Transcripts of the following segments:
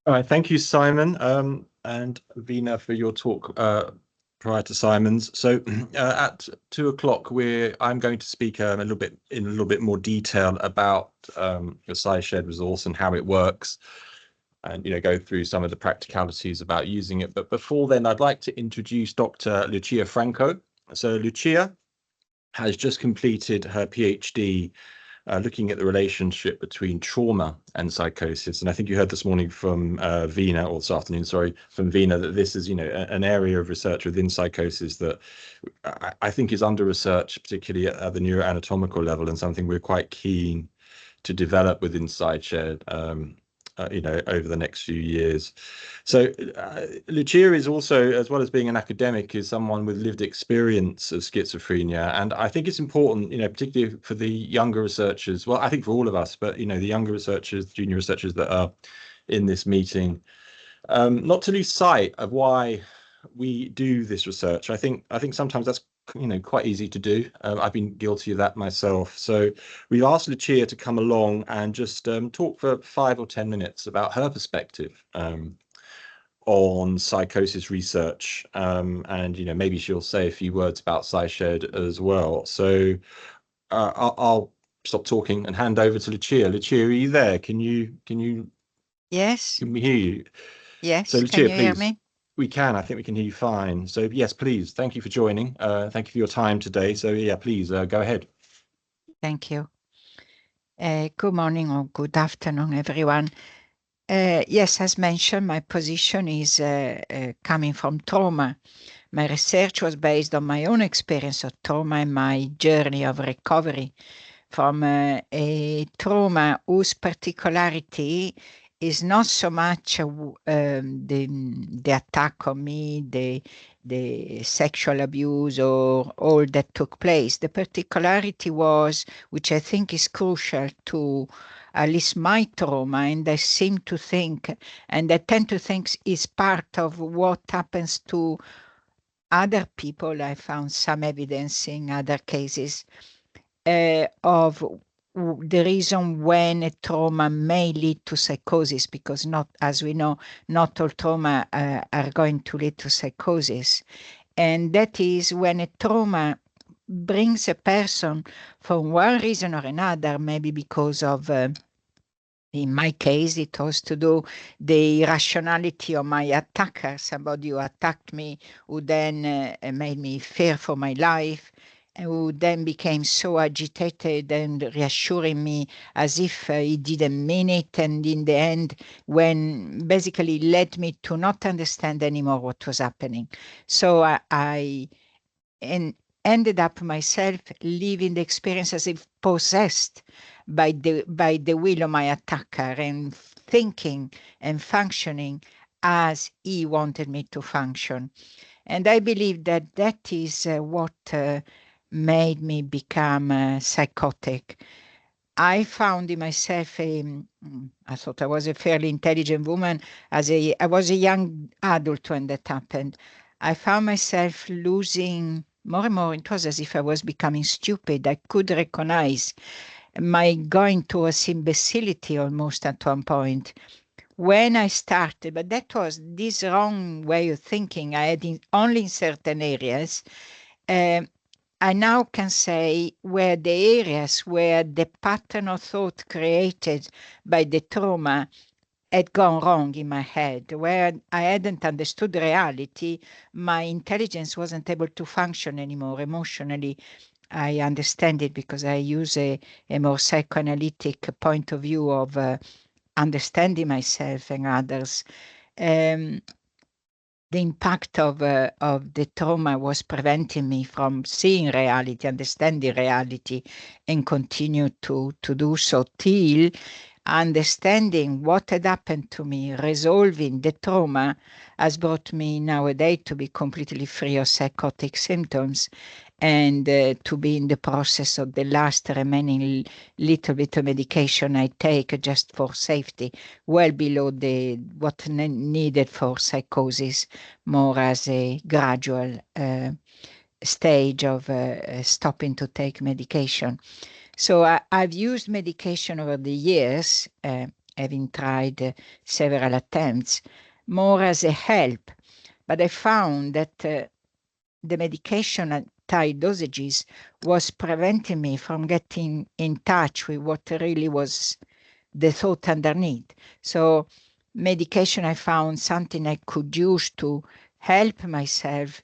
All right, thank you, Simon, and Vina for your talk prior to Simon's. So at 2 o'clock, I'm going to speak in a little bit more detail about the Psy-ShareD resource and how it works, and go through some of the practicalities about using it. But before then, I'd like to introduce Dr. Lucia Franco. So Lucia has just completed her PhD looking at the relationship between trauma and psychosis. And I think you heard this morning from Vina, or this afternoon, sorry, from Vina, that this is, an area of research within psychosis that I think is under research, particularly at the neuroanatomical level, and something we're quite keen to develop within Psy-ShareD, over the next few years. So Lucia is also, as well as being an academic, is someone with lived experience of schizophrenia. And I think it's important, particularly for the younger researchers, well, I think for all of us, but, the younger researchers, junior researchers that are in this meeting, not to lose sight of why we do this research. I think sometimes that's quite easy to do. I've been guilty of that myself. So we've asked Lucia to come along and just talk for 5 or 10 minutes about her perspective on psychosis research, and maybe she'll say a few words about Psy-ShareD as well. So I'll stop talking and hand over to Lucia. Lucia, are you there? Can you? Yes. Can we hear you? Yes. So Lucia, can you please. hear me? We can. I think we can hear you fine. So yes, please. Thank you for joining. Thank you for your time today. So yeah, please go ahead. Thank you. Good morning or good afternoon, everyone. Yes, as mentioned, my position is coming from trauma. My research was based on my own experience of trauma and my journey of recovery from a trauma whose particularity is not so much the attack on me, the sexual abuse or all that took place. The particularity was, which I think is crucial to at least my trauma, and I seem to think, and I tend to think is part of what happens to other people. I found some evidence in other cases of the reason when a trauma may lead to psychosis, because not, as we know, not all trauma are going to lead to psychosis. And that is when a trauma brings a person for one reason or another, maybe because of in my case, it was to do the irrationality of my attacker, somebody who attacked me, who then made me fear for my life, and who then became so agitated and reassuring me as if he didn't mean it, and in the end, when basically led me to not understand anymore what was happening. So I ended up myself living the experience as if possessed by the will of my attacker, and thinking and functioning as he wanted me to function. And I believe that that is what made me become psychotic. I found in myself I thought I was a fairly intelligent woman. I was a young adult when that happened. I found myself losing more and more. It was as if I was becoming stupid. I could recognize my going towards imbecility almost at one point. When I started, but that was this wrong way of thinking I had only in certain areas. Um, I now can say where the areas where the pattern of thought created by the trauma had gone wrong in my head, where I hadn't understood reality, my intelligence wasn't able to function anymore emotionally. I understand it because I use a more psychoanalytic point of view of understanding myself and others. Um, the impact of the trauma was preventing me from seeing reality, understanding reality, and continue to do so till understanding what had happened to me, resolving the trauma, has brought me nowadays to be completely free of psychotic symptoms, and to be in the process of the last remaining little bit of medication I take just for safety, well below what needed for psychosis, more as a gradual stage of stopping to take medication. So I've used medication over the years, having tried several attempts, more as a help. But I found that the medication at high dosages was preventing me from getting in touch with what really was the thought underneath. So medication, I found something I could use to help myself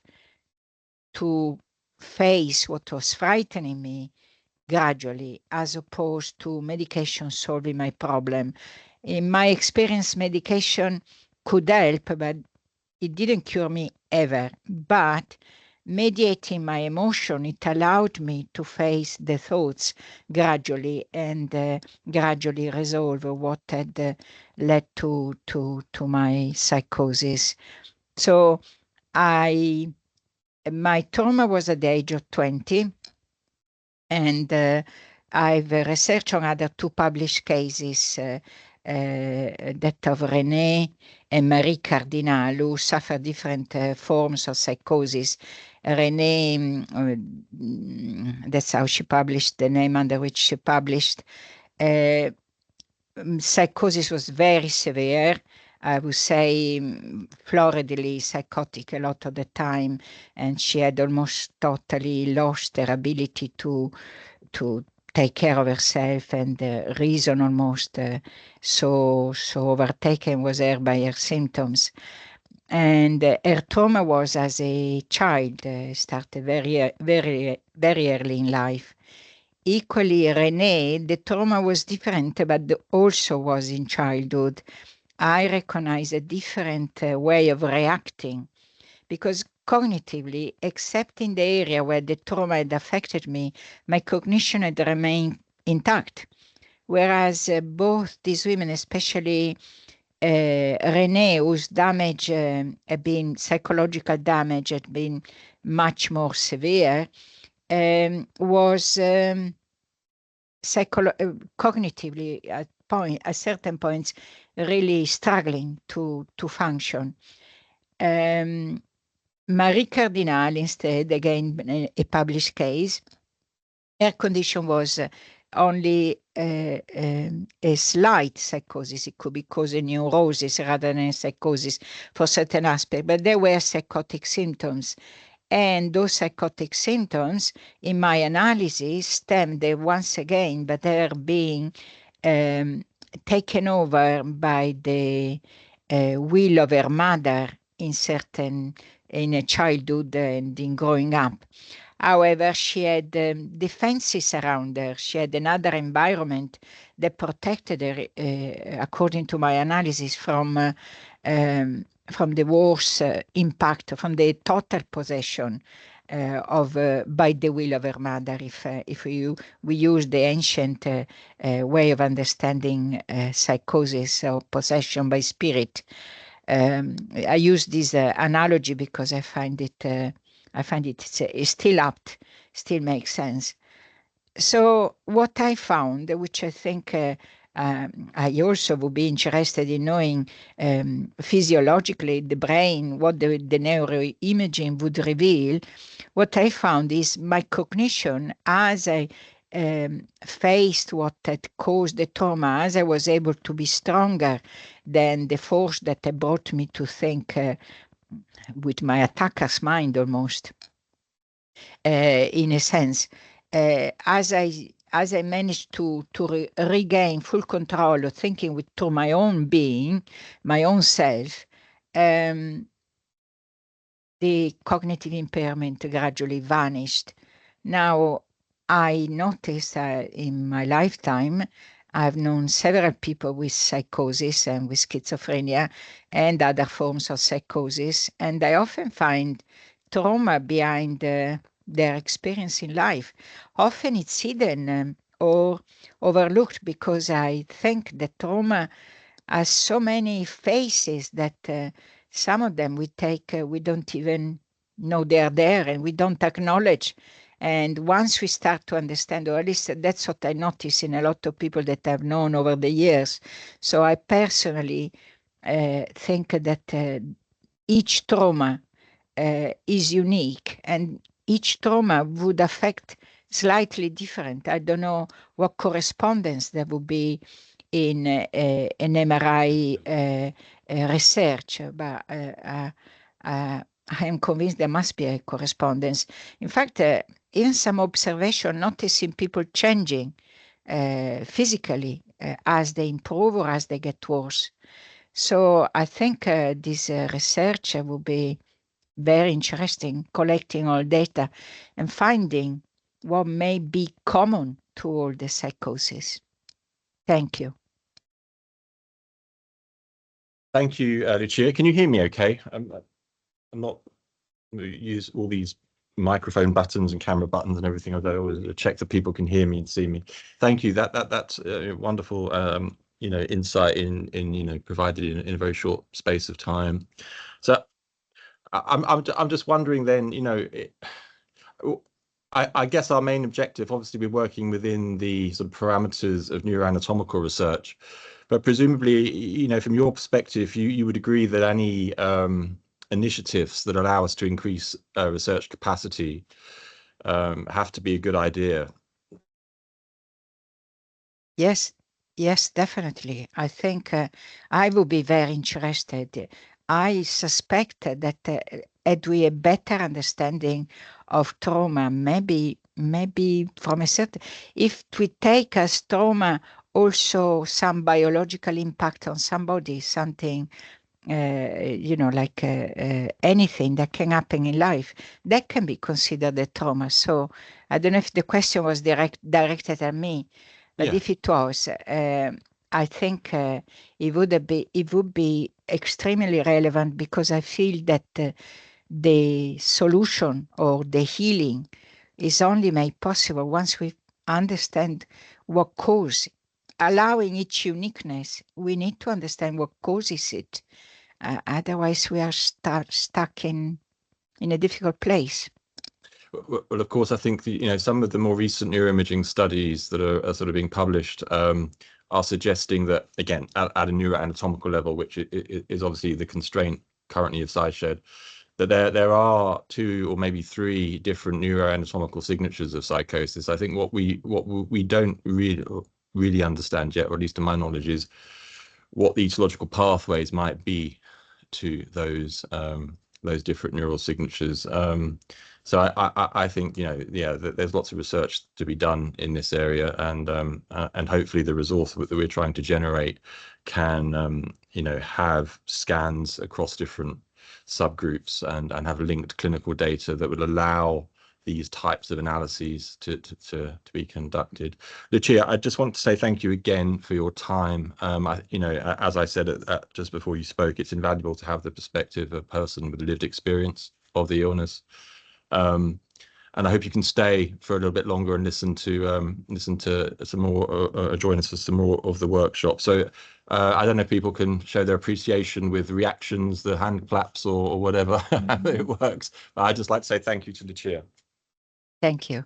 to face what was frightening me gradually, as opposed to medication solving my problem. In my experience, medication could help, but it didn't cure me ever. But mediating my emotion, it allowed me to face the thoughts gradually and gradually resolve what had led to my psychosis. So my trauma was at the age of 20, and I've researched on other two published cases, that of René and Marie Cardinal, who suffer different forms of psychosis. René, that's how she published, the name under which she published. Psychosis was very severe. I would say floridly psychotic a lot of the time, and she had almost totally lost her ability to take care of herself, and reason almost so overtaken was her by her symptoms. And her trauma was as a child, started very early in life. Equally, Renee, the trauma was different, but also was in childhood. I recognize a different way of reacting, because cognitively, except in the area where the trauma had affected me, my cognition had remained intact. Whereas both these women, especially Renee, whose damage had been, psychological damage had been much more severe, was cognitively at certain points really struggling to function. Marie Cardinal, instead, again a published case, her condition was only a slight psychosis. It could be causing neurosis rather than psychosis for certain aspects, but there were psychotic symptoms. And those psychotic symptoms, in my analysis, stemmed once again by their being taken over by the will of her mother in a childhood and in growing up. However, she had defenses around her. She had another environment that protected her, according to my analysis, from the worst impact, from the total possession by the will of her mother. If we use the ancient way of understanding psychosis or possession by spirit. I use this analogy because I find it it's still apt, still makes sense. So what I found, which I think I also would be interested in knowing physiologically the brain, what the neuroimaging would reveal, what I found is my cognition, as I faced what had caused the trauma, as I was able to be stronger than the force that had brought me to think with my attacker's mind almost, in a sense. As I managed to regain full control of thinking through my own being, my own self, the cognitive impairment gradually vanished. Now, I noticed in my lifetime, I've known several people with psychosis and with schizophrenia and other forms of psychosis, and I often find trauma behind their experience in life. Often it's hidden or overlooked, because I think that trauma has so many faces that some of them we don't even know they're there, and we don't acknowledge. And once we start to understand, or at least that's what I notice in a lot of people that I've known over the years. So I personally think that each trauma is unique, and each trauma would affect slightly different. I don't know what correspondence there would be in an MRI research, but I am convinced there must be a correspondence. In fact, even some observation noticing people changing physically as they improve or as they get worse. So I think this research will be very interesting, collecting all data and finding what may be common to all the psychosis. Thank you. Thank you, Lucia. Can you hear me okay? I'm not use all these microphone buttons and camera buttons and everything. I always check that people can hear me and see me. Thank you. That's wonderful. Insight in provided in a very short space of time. So I'm just wondering then, I guess our main objective, obviously, we're working within the sort of parameters of neuroanatomical research, but presumably, from your perspective, you would agree that any initiatives that allow us to increase research capacity have to be a good idea. Yes, definitely. I think I would be very interested. I suspect that had we a better understanding of trauma, maybe from a certain, if we take as trauma also some biological impact on somebody, something like anything that can happen in life, that can be considered a trauma. So I don't know if the question was directed at me, but if it was, I think it would be extremely relevant, because I feel that the solution or the healing is only made possible once we understand what causes. Allowing each uniqueness, we need to understand what causes it. Otherwise, we are stuck in a difficult place. Well, of course, I think some of the more recent neuroimaging studies that are sort of being published are suggesting that, again, at a neuroanatomical level, which is obviously the constraint currently of Psy-ShareD, that there are 2 or maybe 3 different neuroanatomical signatures of psychosis. I think what we don't really understand yet, or at least to my knowledge, is what the etiological pathways might be to those different neural signatures. So I think there's lots of research to be done in this area, and hopefully the resource that we're trying to generate can have scans across different subgroups and have linked clinical data that would allow these types of analyses to be conducted. Lucia, I just want to say thank you again for your time. As I said just before you spoke, it's invaluable to have the perspective of a person with lived experience of the illness. And I hope you can stay for a little bit longer and listen to some more, join us for some more of the workshop. So I don't know if people can show their appreciation with reactions, the hand claps or whatever it works. But I'd just like to say thank you to Lucia. Thank you.